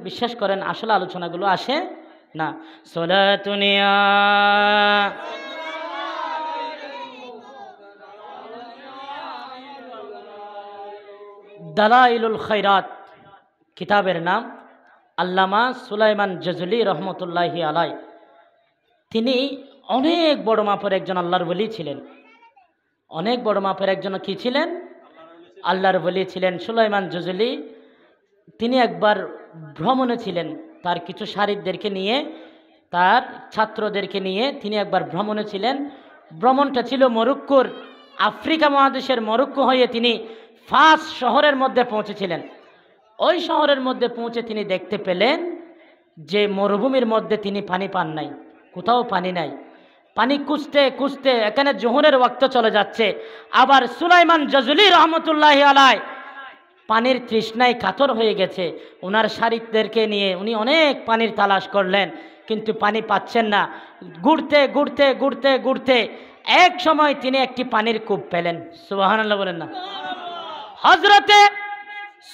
বিশ্বাস করেন আসলে আলোচনাগুলো আসে না। সলাতুনিয়া দালাইলুল খায়রাত কিতাবের নাম। আল্লামা সুলাইমান জাজুলি রহমতুল্লাহি আলাই, তিনি অনেক বড় মাপের একজন আল্লাহর ওলি ছিলেন। অনেক বড় মাপের একজন কি ছিলেন? আল্লাহর ওলি ছিলেন সুলাইমান জাজুলি। তিনি একবার ভ্রমণে ছিলেন, তার কিছু শারিকদেরকে নিয়ে, তার ছাত্রদেরকে নিয়ে তিনি একবার ভ্রমণে ছিলেন। ভ্রমণটা ছিল মরক্কোর, আফ্রিকা মহাদেশের মরক্কো হয়ে তিনি ফাস শহরের মধ্যে পৌঁছেছিলেন। ওই শহরের মধ্যে পৌঁছে তিনি দেখতে পেলেন যে মরুভূমির মধ্যে তিনি পানি পান নাই, কোথাও পানি নাই। পানি খুঁজতে খুঁজতে এখানে জোহরের ওয়াক্ত চলে যাচ্ছে। আবার সুলাইমান জাজুলি রহমতুল্লাহি আলাই পানির তৃষ্ণায় কাতর হয়ে গেছে। ওনার শারিকদেরকে নিয়ে উনি অনেক পানির তালাশ করলেন, কিন্তু পানি পাচ্ছেন না। ঘুরতে ঘুরতে ঘুরতে ঘুরতে এক সময় তিনি একটি পানির কূপ পেলেন। সুবহানাল্লাহ বলেন না। হযরতে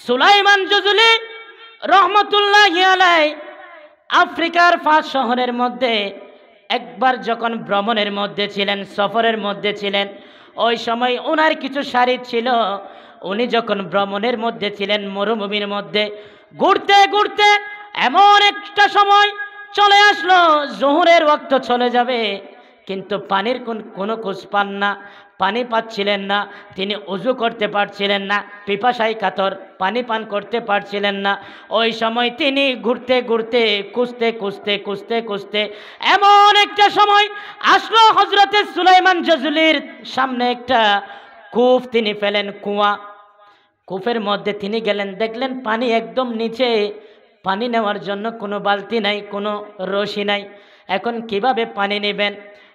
সুলাইমান জাজুলি রহমতুল্লাহি আলাই আফ্রিকার ফাস শহরের মধ্যে একবার যখন ভ্রমণের মধ্যে ছিলেন, সফরের মধ্যে ছিলেন, ওই সময় ওনার কিছু শারিক ছিল। উনি যখন ভ্রমণের মধ্যে ছিলেন, মরুভূমির মধ্যে ঘুরতে ঘুরতে এমন একটা সময় চলে আসলো জোহরের ওয়াক্ত চলে যাবে, কিন্তু পানির কোনো খোঁজ পান না, পানি পাচ্ছিলেন না। তিনি ওযু করতে পারছিলেন না, পিপাসায় কাতর, পানি পান করতে পারছিলেন না। ওই সময় তিনি ঘুরতে ঘুরতে খুঁজতে খুঁজতে খুঁজতে খুঁজতে এমন একটা সময় আসলো হযরতে সুলাইমান জাজুলির সামনে একটা কূপ তিনি পেলেন, কুয়া। কূপের মধ্যে তিনি গেলেন, দেখলেন পানি একদম নিচে, পানি নেওয়ার জন্য কোনো বালতি নাই, কোনো রশি নাই। এখন কিভাবে পানি নেবেন?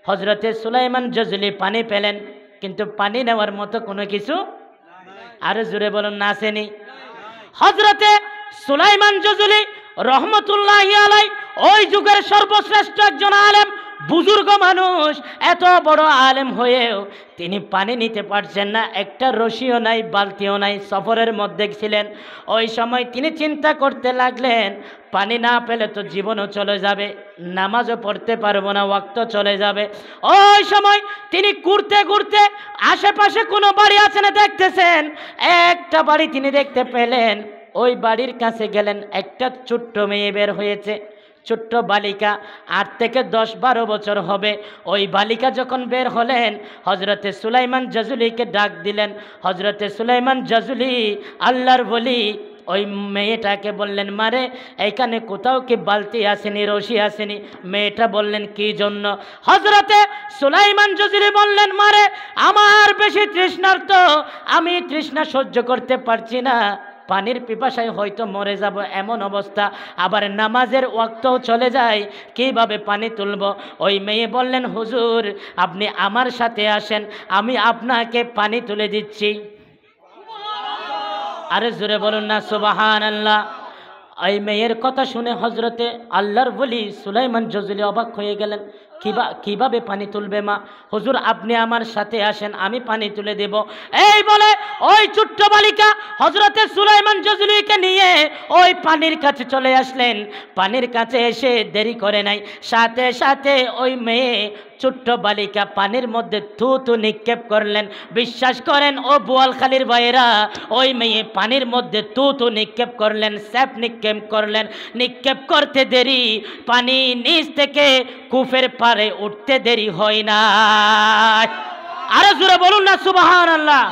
হযরতে সুলাইমান জাজুলি পানি পেলেন, কিন্তু পানি নেওয়ার মতো কোনো কিছু, আরো জোরে বলুন না, আসেনি। হযরতে সুলাইমান জাজুলি রহমতুল্লাহি আলাই ওই যুগের সর্বশ্রেষ্ঠ একজন আলেম, বুজুর্গ মানুষ। এত বড় আলেম হয়েও তিনি পানি নিতে পারছেন না, একটা রশিও নাই, বালতিও নাই, সফরের মধ্যে ছিলেন। ওই সময় তিনি চিন্তা করতে লাগলেন, পানি না পেলে তো জীবনও চলে যাবে, নামাজও পড়তে পারবো না, ওয়াক্ত চলে যাবে। ওই সময় তিনি ঘুরতে ঘুরতে আশেপাশে কোনো বাড়ি আছে না দেখতেছেন। একটা বাড়ি তিনি দেখতে পেলেন, ওই বাড়ির কাছে গেলেন। একটা ছোট্ট মেয়ে বের হয়েছে, ছোট্ট বালিকা, 8 থেকে 10-12 বছর হবে। ওই বালিকা যখন বের হলেন, হযরতে সুলাইমান জাজুলিকে ডাক দিলেন। হযরতে সুলাইমান জাজুলি আল্লাহর ওলি ওই মেয়েটাকে বললেন, মারে এইখানে কোথাও কি বালতি আসেনি, রশি আসেনি? মেয়েটা বললেন, কি জন্য? হযরতে সুলাইমান জাজুলি বললেন, মারে আমার বেশি তৃষ্ণার্ত, আমি তৃষ্ণা সহ্য করতে পারছি না, পানির পিপাসায় হয়তো মরে যাব এমন অবস্থা, আবার নামাজের ওয়াক্তও চলে যায়, কিভাবে পানি তুলব? ওই মেয়ে বললেন, হুজুর আপনি আমার সাথে আসেন, আমি আপনাকে পানি তুলে দিচ্ছি। আরে জোরে বলুন না সুবহানাল্লাহ। এই মেয়ের কথা শুনে হযরতে আল্লাহর ওলি সুলাইমান জাজুলি অবাক হয়ে গেলেন। কিভাবে পানি তুলবে মা? হুজুর আপনি আমার সাথে আসেন, আমি পানি তুলে দেব। এই বলে ওই ছোট্ট বালিকা হযরতে সুলাইমান জাজুলিকে নিয়ে ওই পানির কাছে চলে আসলেন। পানির কাছে এসে দেরি করে নাই, সাথে সাথে ওই মেয়ে ছোট্ট বালিকা পানির মধ্যে থুতু নিক্ষেপ করলেন। বিশ্বাস করেন ও বোয়ালখালীর ভাইয়েরা, ওই মেয়ে পানির মধ্যে থুতু নিক্ষেপ করলেন, স্যাপ নিক্ষেপ করলেন। নিক্ষেপ করতে দেরি, পানি নিচ থেকে কূপের পারে উঠতে দেরি হয় না। আরে জোরে বলুন না সুবহানাল্লাহ।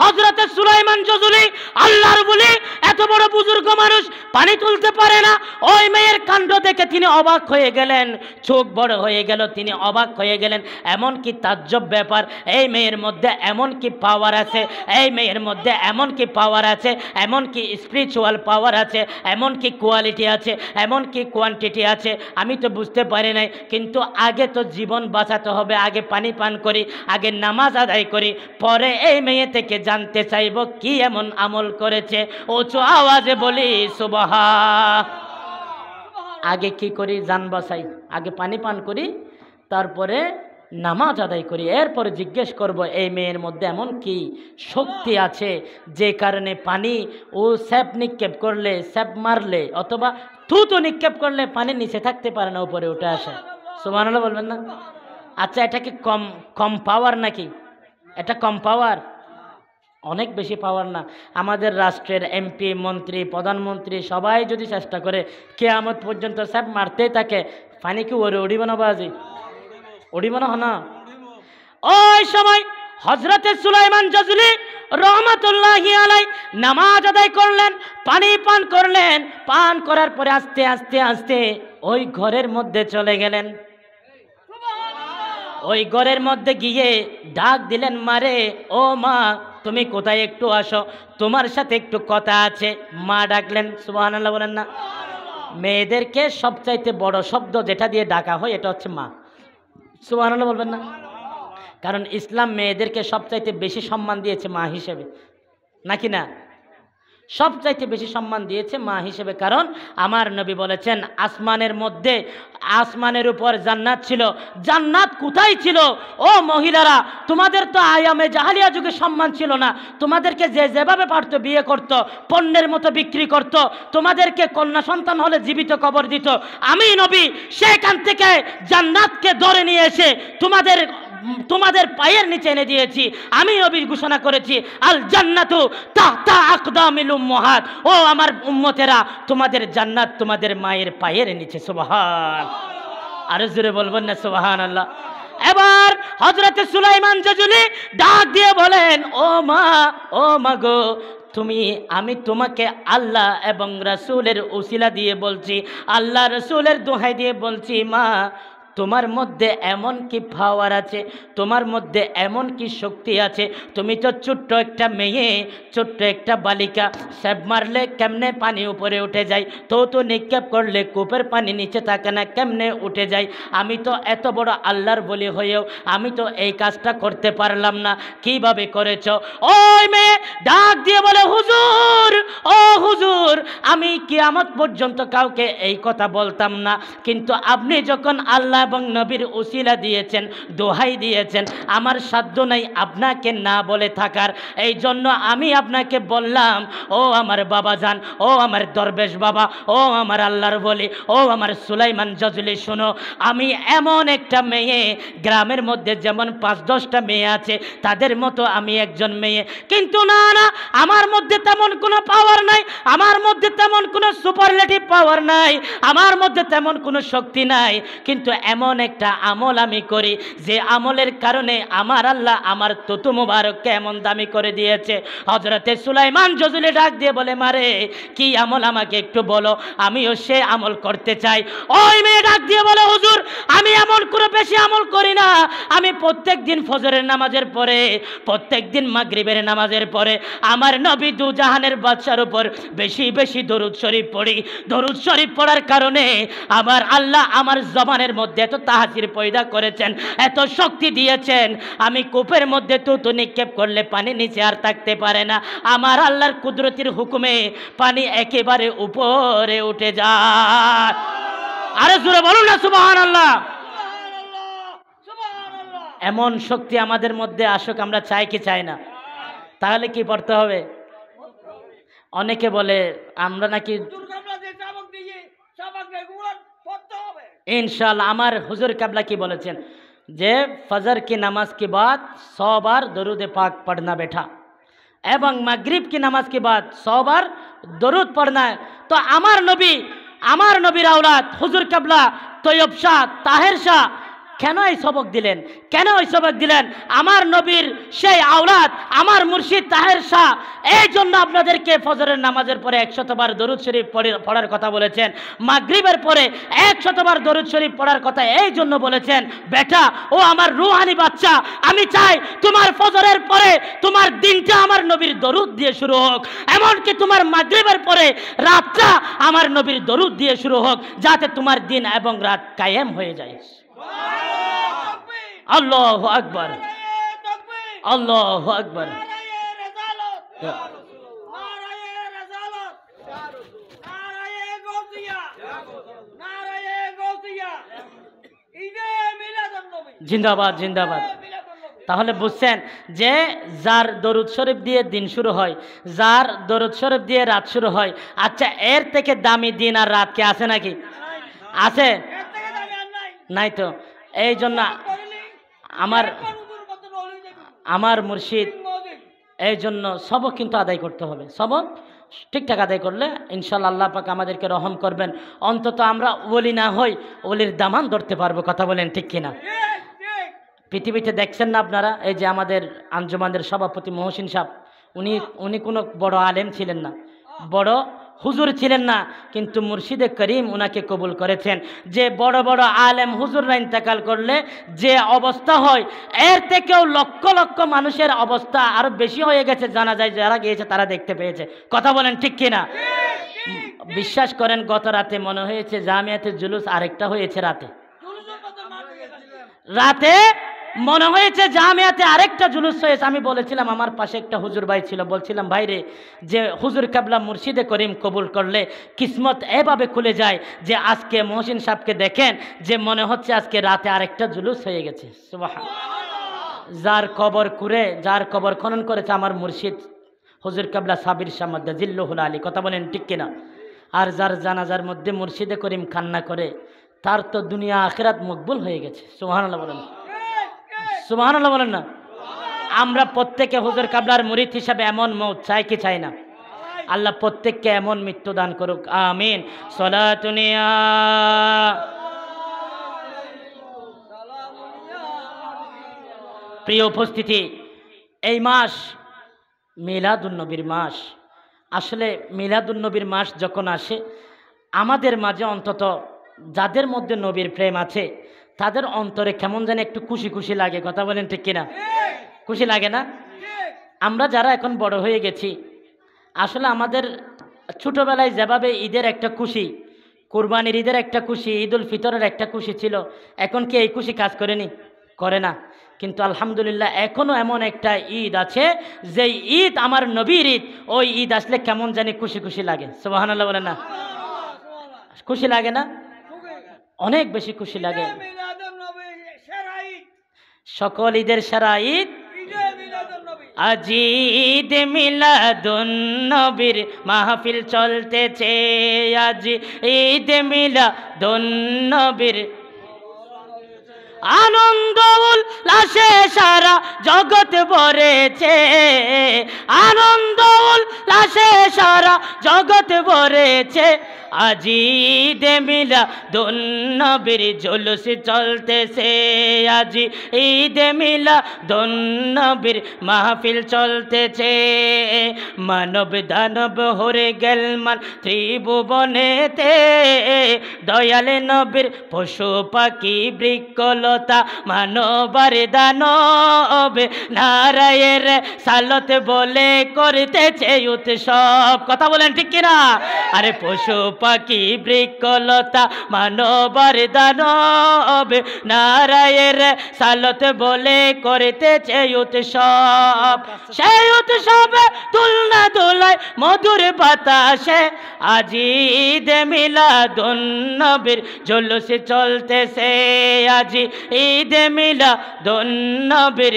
হযরতে সুলাইমান জাজুলি আল্লাহর ওলি, এত বড় বুজুর্গ মানুষ, পানি তুলতে পারে না। ওই মেয়ের কাণ্ড দেখে তিনি অবাক হয়ে গেলেন, চোখ বড় হয়ে গেল, তিনি অবাক হয়ে গেলেন। এমন কি তাজ্জব ব্যাপার, এই মেয়ের মধ্যে এমন কি পাওয়ার আছে, এই মেয়ের মধ্যে এমন কি পাওয়ার আছে, এমন কি স্পিরিচুয়াল পাওয়ার আছে, এমন কি কোয়ালিটি আছে, এমন কি কোয়ান্টিটি আছে, আমি তো বুঝতে পারি নাই। কিন্তু আগে তো জীবন বাঁচাতে হবে, আগে পানি পান করি, আগে নামাজ আদায় করি, পরে এই মেয়ে থেকে জানতে চাইব কি এমন আমল করেছে। উঁচু আওয়াজে বলি সুবহান। আগে কি করি? জান বাঁচাই, আগে পানি পান করি, তারপরে নামাজ আদায় করি, এরপরে জিজ্ঞেস করব এই মেয়ের মধ্যে এমন কি শক্তি আছে যে কারণে পানি ও স্যাপ নিক্ষেপ করলে, স্যাপ মারলে অথবা থুতু নিক্ষেপ করলে পানির নিচে থাকতে পারে না, উপরে উঠে আসে। সুবহানাল্লাহ বলবেন না? আচ্ছা, এটা কি কম কম পাওয়ার নাকি? এটা কম পাওয়ার? অনেক বেশি পাওয়ার না? আমাদের রাষ্ট্রের এমপি, মন্ত্রী, প্রধানমন্ত্রী সবাই যদি চেষ্টা করে কিয়ামত পর্যন্ত স্যাপ মারতেই থাকে, পানি কি ওরে উড়িব না বাজি? উড়িব না? না, ওই সময় হযরতে সুলাইমান জাজুলি রহমাতুল্লাহি আলাইহি নামাজ আদায় করলেন, পানি পান করলেন, পান করার পরে আস্তে আস্তে আস্তে ওই ঘরের মধ্যে চলে গেলেন। ওই ঘরের মধ্যে গিয়ে ডাক দিলেন, মারে ও মা তুমি কোথায়, একটু আসো, তোমার সাথে একটু কথা আছে। মা ডাকলেন। সুবহানাল্লাহ বলেন না? মেয়েদেরকে সবচাইতে বড় শব্দ যেটা দিয়ে ডাকা হয় এটা হচ্ছে মা। সুবহানাল্লাহ বলবেন না? কারণ ইসলাম মেয়েদেরকে সবচাইতে বেশি সম্মান দিয়েছে মা হিসেবে, নাকি না? সবচাইতে বেশি সম্মান দিয়েছে মা হিসেবে। কারণ আমার নবী বলেছেন, আসমানের মধ্যে, আসমানের উপর জান্নাত ছিল। জান্নাত কোথায় ছিল? ও মহিলারা, তোমাদের তো আয়ামে জাহালিয়া যুগে সম্মান ছিল না, তোমাদেরকে যে যেভাবে পারতো বিয়ে করত, পণ্যের মতো বিক্রি করত, তোমাদেরকে কন্যা সন্তান হলে জীবিত কবর দিত। আমি নবী সেখান থেকে জান্নাতকে ধরে নিয়ে এসে তোমাদের পায়ের নিচে এনে দিয়েছি। আমি নবী ঘোষণা করেছি, আল জান্নাতু তাহতা আকদামিল উম্মাহাত। ও আমার উম্মতেরা, তোমাদের জান্নাত তোমাদের মায়ের পায়ের নিচে। সুবহান, আর জোরে বলবেন না সুবহানাল্লাহ? এবার হযরতে সুলাইমান জাজুলি ডাক দিয়ে বলেন, ও মা গো, আমি তোমাকে আল্লাহ এবং রাসূলের উসিলা দিয়ে বলছি, আল্লাহ রাসূলের দোহাই দিয়ে বলছি, মা তোমার মধ্যে এমন কি পাওয়ার আছে, তোমার মধ্যে এমন কি শক্তি আছে? তুমি তো ছোট্ট একটা মেয়ে, ছোট্ট একটা বালিকা, স্যাপ মারলে কেমনে পানি উপরে উঠে যায়, তো নিক্ষেপ করলে কূপের পানি নিচে থাকে না, কেমনে উঠে যায়? আমি তো এত বড় আল্লাহর বলি হয়েও আমি তো এই কাজটা করতে পারলাম না, কিভাবে করেছ? ওই মেয়ে ডাক দিয়ে বলে, হুজুর, ও হুজুর, আমি কিয়ামত পর্যন্ত কাউকে এই কথা বলতাম না, কিন্তু আপনি যখন আল্লাহ এবং নবীর উসিলা দিয়েছেন, দোহাই দিয়েছেন, আমার সাধ্য নাই আপনাকে না বলে থাকার, এই জন্য আমি আপনাকে বললাম। ও আমার বাবা জান, ও আমার দরবেশ বাবা, ও আমার আল্লাহর বলি, ও আমার সুলাইমান জাজুলি, শোনো, আমি এমন একটা মেয়ে, গ্রামের মধ্যে যেমন 5-10টা মেয়ে আছে তাদের মতো আমি একজন মেয়ে, কিন্তু না, আমার মধ্যে তেমন কোনো পাওয়ার নাই, আমার মধ্যে তেমন কোনো সুপারলেটিভ পাওয়ার নাই, আমার মধ্যে তেমন কোনো শক্তি নাই, কিন্তু এমন একটা আমল আমি করি যে আমলের কারণে আমার আল্লাহ আমার তুতু মুবারককে এমন দামি করে দিয়েছে। হযরতে সুলাইমান জাজুলি ডাক দিয়ে বলে, মারে কি আমল আমাকে একটু বলো, আমিও সে আমল করতে চাই। ওই মেয়ে ডাক দিয়ে বলে, হুজুর, আমি এমন কোনো বেশি আমল করি না, আমি প্রত্যেক দিন ফজরের নামাজের পরে, প্রত্যেক দিন মাগরিবের নামাজের পরে আমার নবী দু জাহানের বাদশার উপর বেশি বেশি দরুদ শরীফ পড়ি। দরুদ শরীফ পড়ার কারণে আমার আল্লাহ আমার জবানের মধ্যে এত তাহাজির পয়দা করেছেন, এত শক্তি দিয়েছেন, আমি কূপের মধ্যে তো নিক্ষেপ করলে পানি নিচে আর থাকতে পারে না, আমার আল্লাহর কুদরতির হুকুমে পানি একেবারে উপরে উঠে যায়। আরে জোরে বলুন না সুবহানাল্লাহ। এমন শক্তি আমাদের মধ্যে আসুক, আমরা চাই কি চাই না? তাহলে কি পড়তে হবে? অনেকে বলে আমরা নাকি ইনশাআল্লাহ, আমার হুজুর কাবলা কি বলেছেন যে ফজর की नमाज के बाद 100 बार दरूद पाक पढ़ना बेटा, এবং মাগরিব की नमाज के बाद 100 बार दरूद पढ़ना है। तो আমার নবীর আওলাদ হুজুর কাবলা তৈয়ব শাহ, তাহের শাহ কেন এই সবক দিলেন? কেন এই সবক দিলেন? আমার নবীর সেই আওলাদ, আমার মুর্শিদ তাহের শাহ এই জন্য আপনাদেরকে ফজরের নামাজের পরে 100 বার দরুদ শরীফ পড়ার কথা বলেছেন, মাগরিবের পরে 100 বার দরুদ শরীফ পড়ার কথা এই জন্য বলেছেন। বেটা, ও আমার রুহানি বাচ্চা, আমি চাই তোমার ফজরের পরে তোমার দিনটা আমার নবীর দরুদ দিয়ে শুরু হোক, এমনকি তোমার মাগরিবের পরে রাতটা আমার নবীর দরুদ দিয়ে শুরু হোক, যাতে তোমার দিন এবং রাত কায়েম হয়ে যায়। আল্লাহু আকবার, আল্লাহু আকবার। জিন্দাবাদ জিন্দাবাদ। তাহলে বুঝছেন যে যার দরুদ শরীফ দিয়ে দিন শুরু হয়, যার দরুদ শরীফ দিয়ে রাত শুরু হয়, আচ্ছা এর থেকে দামি দিন আর রাত কি আছে নাকি? আছে? নাই তো। এই জন্য আমার মুর্শিদ এই জন্য সবক কিন্তু আদায় করতে হবে। সবক ঠিকঠাক আদায় করলে ইনশাল্লাহ আল্লাহ পাক আমাদেরকে রহম করবেন, অন্তত আমরা ওলি না হই ওলির দামান ধরতে পারবো। কথা বলেন ঠিক কিনা? পৃথিবীতে দেখছেন না আপনারা, এই যে আমাদের আঞ্জুমানের সভাপতি মহসিন সাহেব, উনি কোনো বড় আলেম ছিলেন না, বড় হুজুর ছিলেন না, কিন্তু মুর্শিদে করিম উনাকে কবুল করেছেন। যে বড় বড় আলেম হুজুররা ইন্তেকাল করলে যে অবস্থা হয়, এর থেকেও লক্ষ লক্ষ মানুষের অবস্থা আরো বেশি হয়ে গেছে, জানা যায় যারা গিয়েছে তারা দেখতে পেয়েছে। কথা বলেন ঠিক কিনা? বিশ্বাস করেন গত রাতে মনে হয়েছে জামিয়াতে জুলুস আরেকটা হয়েছে। রাতে মনে হয়েছে জামিয়াতে আরেকটা জুলুস হয়েছে। আমি বলেছিলাম, আমার পাশে একটা হুজুর ভাই ছিল, বলছিলাম ভাই রে, যে হুজুর কাবলা মুর্শিদে করিম কবুল করলে কিসমত এভাবে খুলে যায় যে আজকে মহসিন সাহেবকে দেখেন যে মনে হচ্ছে আজকে রাতে আরেকটা জুলুস হয়ে গেছে। সুবহানাল্লাহ। যার কবর খনন করেছে আমার মুর্শিদ হুজুর কাবলা সাবির শাহ মদ্দা জিল্লুহুল আলী। কথা বলেন ঠিক কিনা? আর যার জানাজার মধ্যে মুর্শিদে করিম কান্না করে, তার তো দুনিয়া আখিরাত মকবুল হয়ে গেছে। সুবহানাল্লাহ বলেন, সুবহানাল্লাহ বলেন না? আমরা প্রত্যেকে হুজুর কাবলার মুরিদ হিসাবে এমন মওত চাই কি চাই না? আল্লাহ প্রত্যেককে এমন মৃত্যু দান করুক, আমিন। সলাতুনিয়া প্রিয় উপস্থিতি, এই মাস মিলাদুন্নবীর মাস। আসলে মিলাদুন্নবীর মাস যখন আসে, আমাদের মাঝে অন্তত যাদের মধ্যে নবীর প্রেম আছে তাদের অন্তরে কেমন যেন একটু খুশি খুশি লাগে। কথা বলেন ঠিক কিনা? খুশি লাগে না? আমরা যারা এখন বড় হয়ে গেছি, আসলে আমাদের ছোটবেলায় যেভাবে ঈদের একটা খুশি, কুরবানির ঈদের একটা খুশি, ঈদ উল ফিতরের একটা খুশি ছিল, এখন কি এই খুশি কাজ করেনি? করে না। কিন্তু আলহামদুলিল্লাহ এখনও এমন একটা ঈদ আছে যেই ঈদ আমার নবীর ঈদ, ওই ঈদ আসলে কেমন জানি খুশি খুশি লাগে। সুবহানাল্লাহ বলেন না? খুশি লাগে না? অনেক বেশি খুশি লাগে। সকল ঈদের সেরা ঈদ আজ ঈদ মিলাদুন নবীর মাহফিল চলতেছে, আজ ঈদ মিলাদুন নবীর আনন্দ উল্লাসে সারা জগৎ ভরেছে, আনন্দ উল্লাসে সারা জগৎ ভরেছে, আজ ঈদ মিলাদুন নবীর জুলুস চলতেছে, আজ ঈদ মিলাদুন নবীর মাহফিল চলতেছে। মানব দানব হরে গেলমান ত্রিভুবনেতে, দয়াল নবীর পশু পাখি বৃক্ষলতা মানবার দানব, নারায়ের সালত বলে করতেছে উৎসব। কথা বলেন ঠিক কিনা? আরে পশু পাখি বৃক্ষলতা মানবার দানব, নারায়ের সালত বলে করতেছে উৎসব। সেই উৎসবে দুলনা দোলায় মধুর বাতাসে, আজ ঈদ মিলাদুন নবীর জুলুস চলতেছে, আজ ঈদ মিলাদুন নবীর।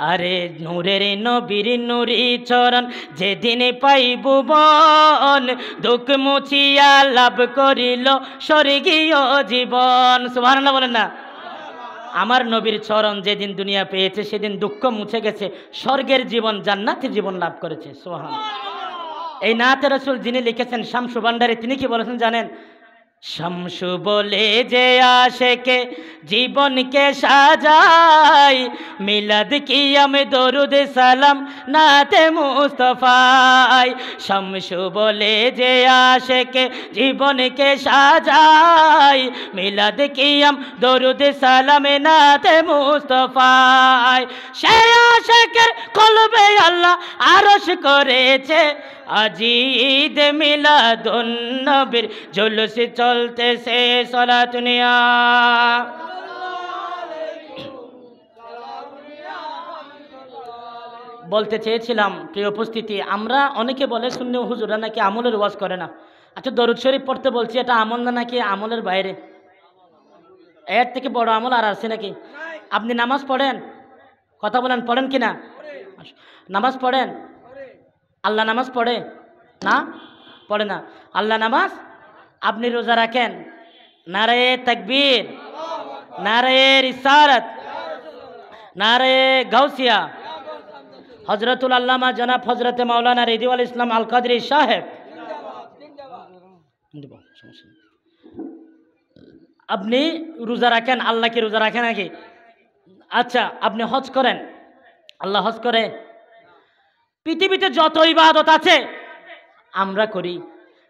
আরে নূরের নবীর নুরি চরণ যেদিন পাইব বন, দুঃখ মুছিয়া লাভ করিল স্বর্গীয় জীবন। সুবহানাল্লাহ বলেন না? আমার নবীর চরণ যেদিন দুনিয়া পেয়েছে সেদিন দুঃখ মুছে গেছে, স্বর্গের জীবন জান্নাতি জীবন লাভ করেছে। সুবহানাল্লাহ। এই নাতে রাসূল যিনি লিখেছেন শামসু ভান্ডারী, তিনি কি বলেছেন জানেন? শামসু বলে যে আশেকে জীবনকে সাজাই, মিলাদ কিয়াম দরুদ সালাম নাতে মুস্তাফাই। শামসু বলে যে আশেকে জীবনকে সাজাই, মিলাদ কিয়াম দরুদ সালাম নাতে মুস্তাফাই। সে আশেকের কলবে আল্লাহ আরশ করেছে, আজ ঈদ মিলাদুন নবীর জুলুস চলতেছে। সলাতুনিয়া বলতে চেয়েছিলাম প্রিয় উপস্থিতি, আমরা অনেকে বলে সুন্নি হুজুররা নাকি আমলের ওয়াজ করে না। আচ্ছা দরুদ শরীফ পড়তে বলছি, এটা আমল না নাকি আমলের বাইরে? এর থেকে বড় আমল আর আছে নাকি? আপনি নামাজ পড়েন? কথা বলেন, পড়েন কি না? নামাজ পড়েন? আল্লাহ নামাজ পড়ে না? পড়ে না। আল্লাহ নামাজ? আপনি রোজা রাখেন? নারে তাকবীর, নারে রিসালাত, নারে গাউসিয়া। হজরতুল আল্লামা জনাব হজরতে মাওলানা রিজওয়াল ইসলাম আল কাদরি সাহেব। আপনি রোজা রাখেন? আল্লাহ কি রোজা রাখে নাকি? আচ্ছা, আপনি হজ করেন? আল্লাহ হজ করে? পৃথিবীতে যত ইবাদত আছে আমরা করি,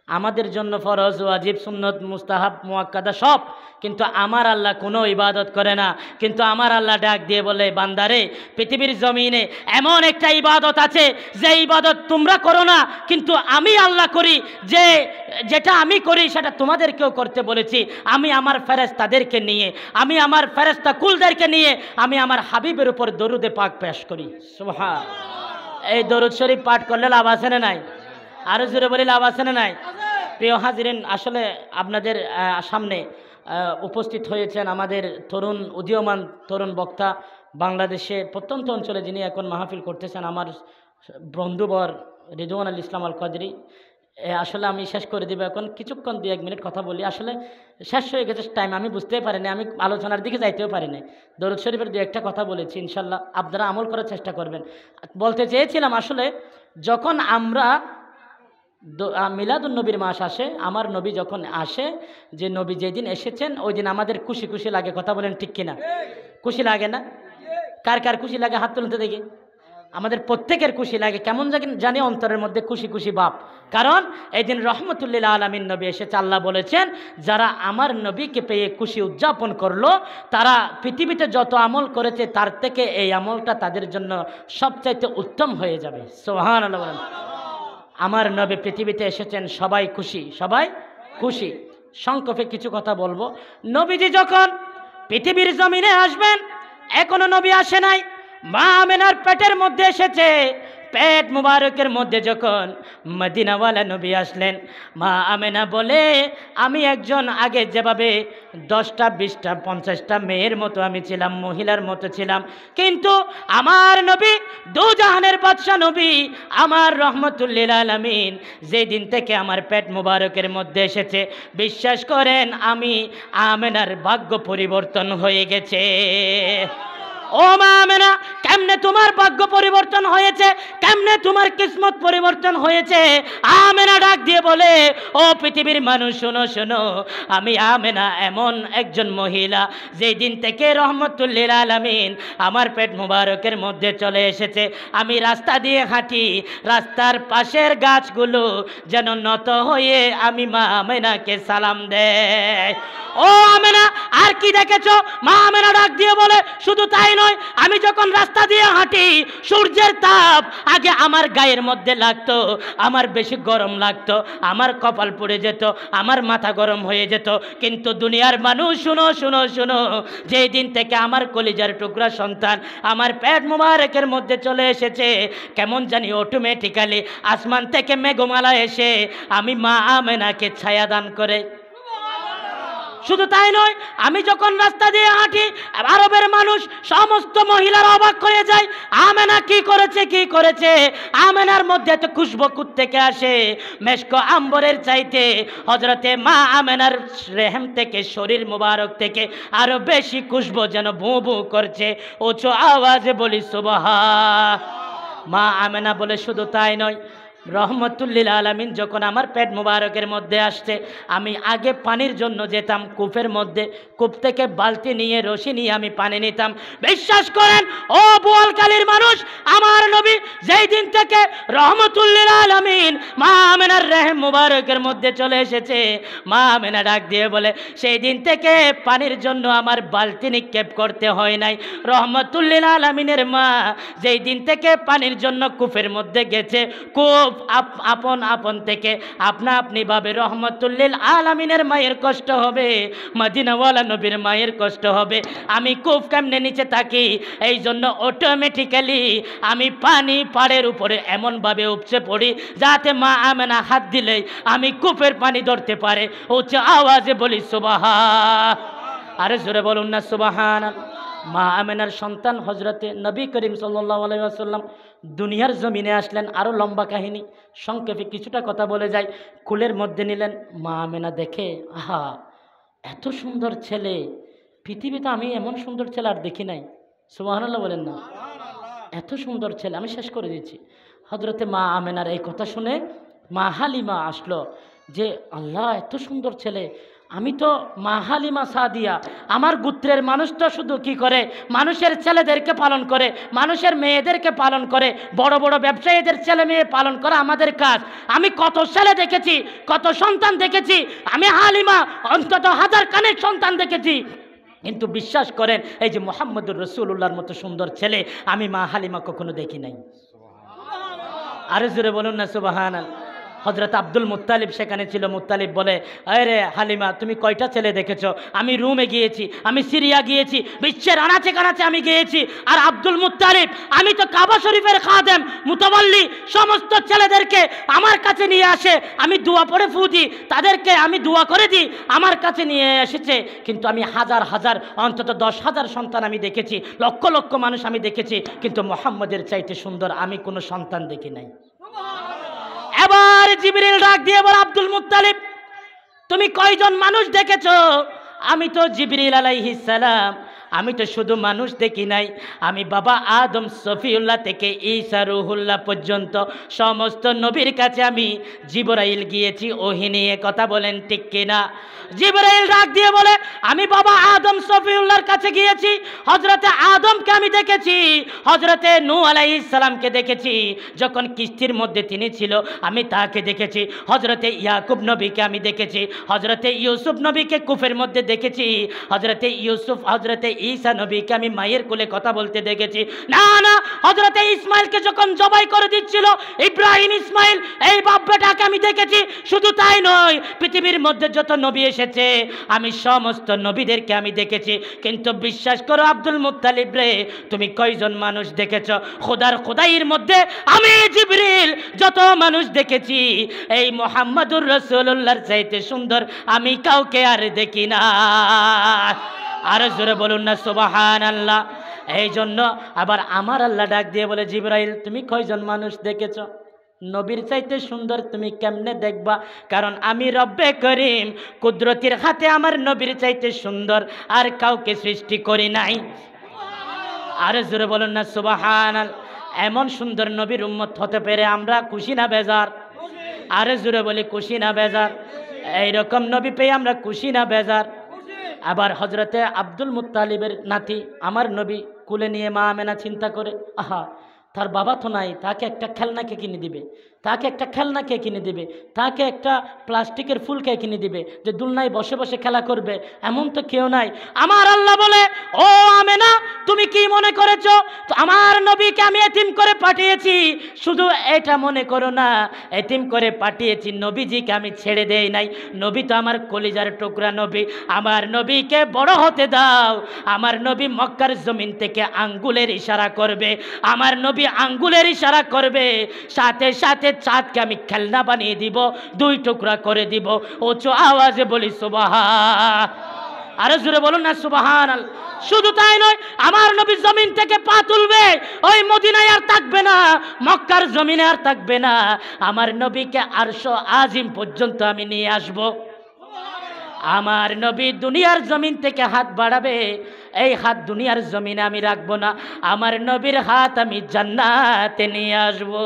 আমাদের জন্য ফরজ, ওয়াজিব, সুন্নত, মুস্তাহাব, মুআক্কাদা সব, কিন্তু আমার আল্লাহ কোনো ইবাদত করে না। কিন্তু আমার আল্লাহ ডাক দিয়ে বলে, বান্দারে, পৃথিবীর জমিনে এমন একটা ইবাদত আছে যে ইবাদত তোমরা করো না, কিন্তু আমি আল্লাহ করি। যেটা আমি করি সেটা তোমাদেরকেও করতে বলেছি। আমি আমার ফেরেশতাদেরকে নিয়ে, আমি আমার ফেরেশতা কুলদেরকে নিয়ে আমি আমার হাবিবের উপর দরুদে পাক পেশ করি। সুবহান। এই দরুদ শরীফ পাঠ করলে লাভ আছে না নাই? আরো জোরে বলি, লাভ আছে না নাই? প্রিয় হাজিরিন, আসলে আপনাদের সামনে উপস্থিত হয়েছেন আমাদের তরুণ, উদীয়মান তরুণ বক্তা, বাংলাদেশে প্রত্যন্ত অঞ্চলে যিনি এখন মাহফিল করতেছেন, আমার বন্ধুবর রিজওয়ান আল ইসলাম আল কাদরি। আসলে আমি শেষ করে দিব এখন, কিছুক্ষণ 2-1 মিনিট কথা বলি। আসলে শেষ হয়ে গেছে টাইম, আমি বুঝতেই পারিনি, আমি আলোচনার দিকে যাইতেও পারিনি। দরুদ শরীফের 2-1টা কথা বলেছি, ইনশাল্লাহ আপনারা আমল করার চেষ্টা করবেন। বলতে চেয়েছিলাম, আসলে যখন আমরা মিলাদুন নবীর মাস আসে, আমার নবী যখন আসে, যে নবী যেদিন এসেছেন ওই দিন আমাদের খুশি খুশি লাগে। কথা বলেন ঠিক কিনা? খুশি লাগে না? কার কার খুশি লাগে হাত তুলতে দেখি। আমাদের প্রত্যেকের খুশি লাগে, কেমন জানি অন্তরের মধ্যে খুশি খুশি ভাব। কারণ এই দিন রহমতুল্লিল আলামিন নবী এসেছে। আল্লাহ বলেছেন, যারা আমার নবীকে পেয়ে খুশি উদযাপন করলো, তারা পৃথিবীতে যত আমল করেছে তার থেকে এই আমলটা তাদের জন্য সবচাইতে উত্তম হয়ে যাবে। সুবহানাল্লাহ বলেন। আমার নবী পৃথিবীতে এসেছেন, সবাই খুশি, সবাই খুশি। সংক্ষেপে কিছু কথা বলবো। নবীজি যখন পৃথিবীর জমিনে আসবেন, এখনো নবী আসে নাই, মা আমেনার পেটের মধ্যে এসেছে। পেট মুবারকের মধ্যে যখন মদিনাওয়ালা নবী আসলেন, মা আমেনা বলে, আমি একজন আগে যেভাবে 10টা 20টা 50টা মেয়ের মতো আমি ছিলাম, মহিলার মতো ছিলাম, কিন্তু আমার নবী দুজাহানের বাদশা নবী, আমার রহমতুল্লিল আলামিন যেই দিন থেকে আমার পেট মুবারকের মধ্যে এসেছে, বিশ্বাস করেন আমি আমেনার ভাগ্য পরিবর্তন হয়ে গেছে। ও মা আমেনা, কেমনে তোমার ভাগ্য পরিবর্তন হয়েছে? কেমনে তোমার কিসমত পরিবর্তন হয়েছে? আমেনা ডাক দিয়ে বলে, ও পৃথিবীর মানুষ শোনো শোনো, আমি আমেনা এমন একজন মহিলা, যেই দিন থেকে রহমতুল্লিল আলামিন আমার পেট মুবারকের মধ্যে চলে এসেছে, আমি রাস্তা দিয়ে হাঁটি, রাস্তার পাশের গাছগুলো যেন নত হয়ে আমি মা আমেনাকে সালাম দেয়। ও আমেনা, আর কি দেখেছো? মা আমেনা ডাক দিয়ে বলে, শুধু তাই নয়, আমি যখন রাস্তা দিয়ে হাঁটি, সূর্যের তাপ আগে আমার গায়ের মধ্যে লাগতো, আমার বেশি গরম লাগতো, আমার কপাল পুড়ে যেত, আমার মাথা গরম হয়ে যেত। কিন্তু দুনিয়ার মানুষ শুনো শুনো শুনো, যেই দিন থেকে আমার কলিজার টুকরা সন্তান আমার পেট মুবারকের মধ্যে চলে এসেছে, কেমন জানি অটোমেটিক্যালি আসমান থেকে মেঘমালা এসে আমি মা আমেনাকে ছায়া দান করে। শুধু তাই নয়, আমি যখন রাস্তা দিয়ে হাঁটি, আরবের মানুষ সমস্ত মহিলারা অবাক হয়ে যায়, আমেনা কি করেছে, কি করেছে? আমেনার মধ্যে এত খুশবু থেকে আসে, মেশক আম্বরের চাইতে হযরতে মা আমেনার রেহেম থেকে, শরীর মুবারক থেকে আরো বেশি খুশবু যেন ভু ভু করছে। উঁচু আওয়াজে বলি সুবহান। মা আমেনা বলে, শুধু তাই নয়, রহমতুল্লিল আলামিন যখন আমার পেট মুবারকের মধ্যে আসছে, আমি আগে পানির জন্য যেতাম কূপের মধ্যে, কূপ থেকে বালতি নিয়ে রশি নিয়ে আমি পানি নিতাম। বিশ্বাস করেন ও বোয়ালখালীর মানুষ, আমার নবী যেই দিন থেকে রহমতুল্লিল আলামিন মা আমেনার রেহেম মুবারকের মধ্যে চলে এসেছে, মা আমেনা ডাক দিয়ে বলে, সেই দিন থেকে পানির জন্য আমার বালতি নিক্ষেপ করতে হয় নাই। রহমতুল্লিল আলামিনের মা যেই দিন থেকে পানির জন্য কূপের মধ্যে গেছে, কূপ আপন আপন থেকে আপনা আপনি ভাবে রহমতুল্লিল আলামিনের মায়ের কষ্ট হবে, মদিনাওয়ালা নবীর মায়ের কষ্ট হবে। আমি কূপ কেমনে নিচে থাকি, এই জন্য অটোমেটিক্যালি আমি পানি পাড়ের উপরে এমনভাবে উপচে পড়ি যাতে মা আমেনা হাত দিলেই আমি কূপের পানি ধরতে পারে। উচ্চ আওয়াজে বলি সুবহান। আরে জোরে বলুন না সুবহানাল্লাহ। মা আমেনার সন্তান হজরতে নবী করিম সাল্লাল্লাহু আলাইহি ওয়াসাল্লাম দুনিয়ার জমিনে আসলেন। আরও লম্বা কাহিনী, সংক্ষেপে কিছুটা কথা বলে যাই। কুলের মধ্যে নিলেন। মা আমেনা দেখে, আহা এত সুন্দর ছেলে, পৃথিবীতে আমি এমন সুন্দর ছেলে আর দেখি নাই। সুবহানাল্লাহ বলেন না। এত সুন্দর ছেলে, আমি শেষ করে দিচ্ছি। হজরতে মা আমেনার এই কথা শুনে মা হালিমা আসলো যে আল্লাহ এত সুন্দর ছেলে, আমি তো মা হালিমা সাদিয়া, আমার গোত্রের মানুষটা শুধু কি করে, মানুষের ছেলেদেরকে পালন করে, মানুষের মেয়েদেরকে পালন করে, বড় বড় ব্যবসায়ীদের ছেলে মেয়ে পালন করা আমাদের কাজ। আমি কত ছেলে দেখেছি, কত সন্তান দেখেছি, আমি হালিমা অন্তত হাজার খানেক সন্তান দেখেছি, কিন্তু বিশ্বাস করেন এই যে মুহাম্মদুর রাসূলুল্লাহর মতো সুন্দর ছেলে আমি মা হালিমা কখনো দেখি নাই। আরে জোরে বলুন না সুবহানাল্লাহ। হজরত আব্দুল মুত্তালিব সেখানে ছিল। মুত্তালিব বলে, আরে হালিমা তুমি কয়টা ছেলে দেখেছো? আমি রুমে গিয়েছি, আমি সিরিয়া গিয়েছি, বিশ্বের আনাচে কানাচে আমি গিয়েছি। আর আব্দুল মুত্তালিব, আমি তো কাবা শরীফের খাদেম মুতাওয়াল্লি, সমস্ত ছেলেদেরকে আমার কাছে নিয়ে আসে, আমি দোয়া পড়ে ফু দিই, তাদেরকে আমি দোয়া করে দিই, আমার কাছে নিয়ে এসেছে। কিন্তু আমি হাজার হাজার অন্তত 10,000 সন্তান আমি দেখেছি, লক্ষ লক্ষ মানুষ আমি দেখেছি, কিন্তু মুহাম্মদের চাইতে সুন্দর আমি কোনো সন্তান দেখি নাই। এবার জিবরিল ডাক দিয়ে বলে, আব্দুল মুত্তালিব তুমি কয়জন মানুষ দেখেছো? আমি তো জিবরিল আলাইহিস সালাম, আমি তো শুধু মানুষ দেখি নাই, আমি বাবা আদম সফিউল্লাহ থেকে ঈসা রুহুল্লাহ পর্যন্ত সমস্ত নবীর কাছে আমি জিবরাইল গিয়েছি ওহী নিয়ে। কথা বলেন ঠিক কিনা? জিবরাইল ডাক দিয়ে বলে, আমি বাবা আদম সফিউল্লাহর কাছে গিয়েছি, হজরতে আদমকে আমি দেখেছি, হজরতে নূহ আলাইহিস সালামকে দেখেছি, যখন কিস্তির মধ্যে তিনি ছিল আমি তাকে দেখেছি, হজরতে ইয়াকুব নবীকে আমি দেখেছি, হজরতে ইউসুফ নবীকে কুফের মধ্যে দেখেছি, হজরতে ইউসুফ হজরতে ঈসা নবীকে আমি মায়ের কোলে কথা বলতে দেখেছি। না না, হজরতে ইসমাইলকে যখন জবাই করে দিচ্ছিল ইব্রাহিম ইসমাইল, এই বাপ বেটাকে আমি দেখেছি। শুধু তাই নয়, পৃথিবীর মধ্যে যত নবী এসেছে আমি সমস্ত নবীদেরকে আমি দেখেছি। কিন্তু বিশ্বাস করো আব্দুল মুত্তালিব রে, তুমি কয়জন মানুষ দেখেছ? খোদার খোদাইয়ের মধ্যে আমি জিবরিল যত মানুষ দেখেছি, এই মুহাম্মদুর রাসূলুল্লাহর চাইতে সুন্দর আমি কাউকে আর দেখি না। আর জোরে বলুন না সুবহানাল্লাহ। এই জন্য আবার আমার আল্লাহ ডাক দিয়ে বলে, জিবরাইল তুমি কয়জন মানুষ দেখেছ? নবীর চাইতে সুন্দর তুমি কেমনে দেখবা? কারণ আমি রব্বে করিম কুদরতির হাতে আমার নবীর চাইতে সুন্দর আর কাউকে সৃষ্টি করি নাই। আর জোরে বলুন না সুবহানাল্লাহ। এমন সুন্দর নবীর উম্মত হতে পেরে আমরা খুশি না বেজার? আরে জোরে বলি খুশি না বেজার? এইরকম নবী পেয়ে আমরা খুশি না বেজার? আবার হজরতে আব্দুল মুত্তালিবের নাতি আমার নবী কুলে নিয়ে মা আমেনা চিন্তা করে, আহা তার বাবা তো নাই, তাকে একটা খেলনাকে কিনে দিবে, তাকে একটা খেলনাকে কিনে দিবে, তাকে একটা প্লাস্টিকের ফুল কে কিনে দিবে যে দুলনায় বসে বসে খেলা করবে, এমন তো কেউ নাই। আমার আল্লাহ বলে, ও আমেনা তুমি কি মনে করেছো তো আমার নবীকে আমি এতিম করে পাঠিয়েছি? শুধু এটা মনে করো না, এতিম করে পাঠিয়েছি, নবীজিকে আমি ছেড়ে দেই নাই। নবী তো আমার কলিজার টুকরা নবী, আমার নবীকে বড় হতে দাও। আমার নবী মক্কার জমিন থেকে আঙ্গুলের ইশারা করবে, আমার নবী আঙ্গুলের ইশারা করবে, সাথে সাথে চাঁদকে আমি খেলনা বানিয়ে দিব, 2 টুকরা করে দিব। উঁচু আওয়াজে বলি সুবহান। আরে জোরে বলুন না সুবহানাল্লাহ। শুধু তাই নয়, আমার নবী জমিন থেকে পা তুলবে, ওই মদিনায় আর থাকবে না, মক্কার জমিনে আর থাকবে না, আমার নবীকে আরশ আজিম পর্যন্ত আমি নিয়ে আসব। আমার নবী দুনিয়ার জমিন থেকে হাত বাড়াবে, এই হাত দুনিয়ার জমিনে আমি রাখবো না, আমার নবীর হাত আমি জান্নাতে নিয়ে আসবো।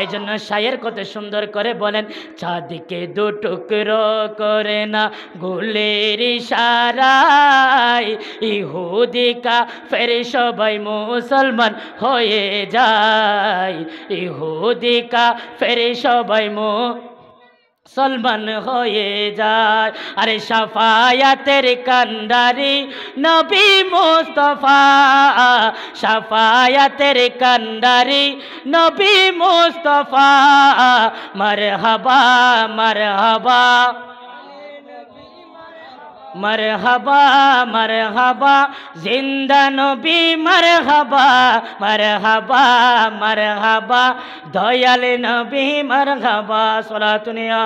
এই জন্য শায়ের কত সুন্দর করে বলেন, চাঁদকে 2 টুকরো করে না গুলের ইশারায়, ইহুদি কাফের সবাই মুসলমান হয়ে যায়, ইহুদি কাফের সবাই মুসলমান হয়ে যায়। আরে শাফায়াতের কান্ডারি নবী মুস্তাফা, শাফায়াতের কান্ডারি নবী মুস্তাফা, মারহাবা মারহাবা মারহাবা মারহাবা জিন্দা নবী, মারহাবা মারহাবা মারহাবা দয়াল নবী, মারহাবা সালাতুনিয়া।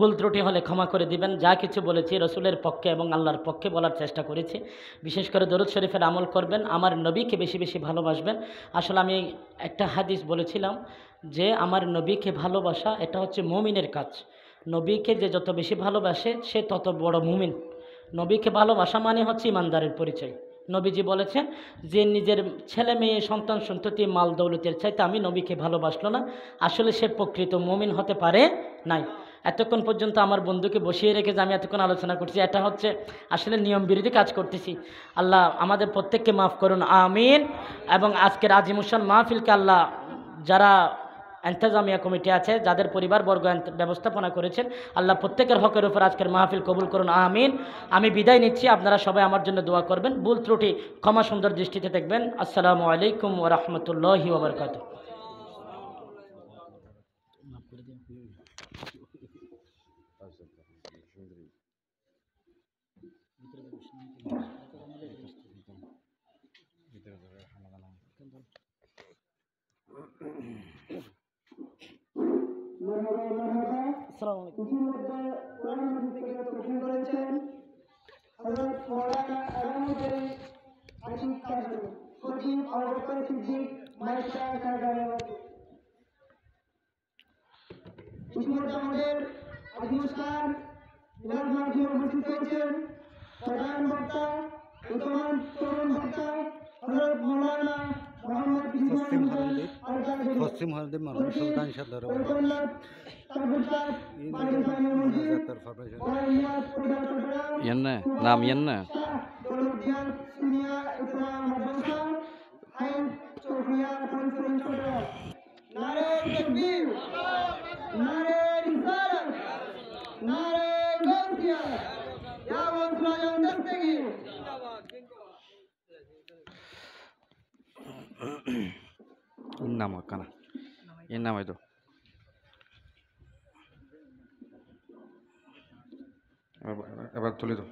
ভুল ত্রুটি হলে ক্ষমা করে দিবেন। যা কিছু বলেছি রসুলের পক্ষে এবং আল্লাহর পক্ষে বলার চেষ্টা করেছি। বিশেষ করে দরুদ শরীফের আমল করবেন, আমার নবীকে বেশি বেশি ভালোবাসবেন। আসলে আমি একটা হাদিস বলেছিলাম যে আমার নবীকে ভালোবাসা এটা হচ্ছে মুমিনের কাজ। নবীকে যে যত বেশি ভালোবাসে সে তত বড় মুমিন। নবীকে ভালোবাসা মানে হচ্ছে ইমানদারের পরিচয়। নবীজি বলেছেন যে নিজের ছেলে মেয়ে সন্তান সন্ততি মাল দৌলতের চাইতে আমি নবীকে ভালোবাসলো না, আসলে সে প্রকৃত মুমিন হতে পারে নাই। এতক্ষণ পর্যন্ত আমার বন্ধুকে বসিয়ে রেখে যে আমি এতক্ষণ আলোচনা করছি, এটা হচ্ছে আসলে নিয়ম বিরোধী কাজ করতেছি। আল্লাহ আমাদের প্রত্যেককে মাফ করুন, আমিন। এবং আজকের আজিমুসান মাহফিলকে আল্লাহ যারা এন্তেজামিয়া কমিটি আছে, যাদের পরিবারবর্গ ব্যবস্থাপনা করেছেন, আল্লাহ প্রত্যেকের হকের উপর আজকের মাহফিল কবুল করুন, আমিন। আমি বিদায় নিচ্ছি, আপনারা সবাই আমার জন্য দোয়া করবেন। ভুল ত্রুটি ক্ষমা সুন্দর দৃষ্টিতে দেখবেন। আসসালামু আলাইকুম ওয়া রাহমাতুল্লাহি ওয়া বারাকাতুহু। আসসালামু আলাইকুম। ইতিমধ্যে কোরআন হাদিস থেকে প্রশ্ন করেছেন হযরত মাওলানা আলমগীর আশিক কাদরী খতিব আবু বকর সিদ্দিক মাইশা কারগারে। ইতিমধ্যে আমাদের আজিমুস্তান মিলাদ মাহফিলে উপস্থিত হয়েছেন প্রধান বক্তা উত্তম তরুণ বক্তা হযরত মাওলানা মোহাম্মদ পশ্চিম হলদিপ মানব সুলতান সদর নাম ইয়েন্না নাম কানা এর নাম হয়তো এবার তুলে দাও।